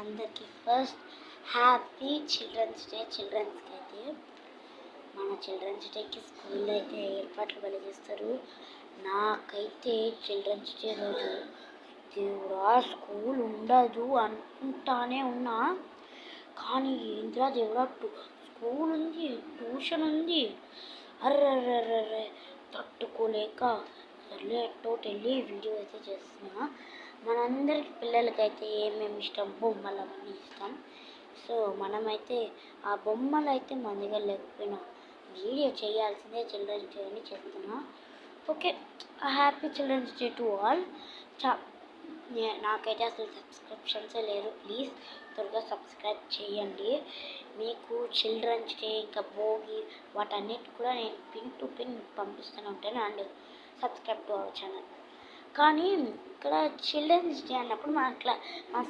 అందరికీ first happy children's day. చిల్డ్రన్స్కి అయితే మన చిల్డ్రన్స్ డేకి స్కూల్లో అయితే ఏర్పాట్లు భలే చేస్తారు. నాకైతే చిల్డ్రన్స్ డే రోజు దేవుడా స్కూల్ ఉండదు అనుకుంటానే ఉన్నా, కానీ ఏంద్రా దేవుడా స్కూల్ ఉంది, ట్యూషన్ ఉంది, అర్రర్రర్రే తట్టుకోలేక సర్లే ఎట్టోటి వెళ్ళి వీడియో అయితే చేస్తున్నా. మనందరికి పిల్లలకైతే ఏమేమి ఇష్టం, బొమ్మలు అవన్నీ ఇష్టం. సో మనమైతే ఆ బొమ్మలు అయితే మన దగ్గర లేకపోయినా వీడియో చేయాల్సిందే. చిల్డ్రన్స్ డే అని చేస్తున్నా. Okay, happy children's day to all. నాకైతే అసలు సబ్స్క్రిప్షన్సే లేరు. ప్లీజ్ త్వరగా సబ్స్క్రైబ్ చేయండి. మీకు చిల్డ్రన్స్ డే ఇంకా భోగి వాటన్నిటి కూడా నేను పిన్ టు పిన్ పంపిస్తూనే ఉంటాను. And subscribe to our channel. కానీ ఇక్కడ చిల్డ్రన్స్ డే అన్నప్పుడు మా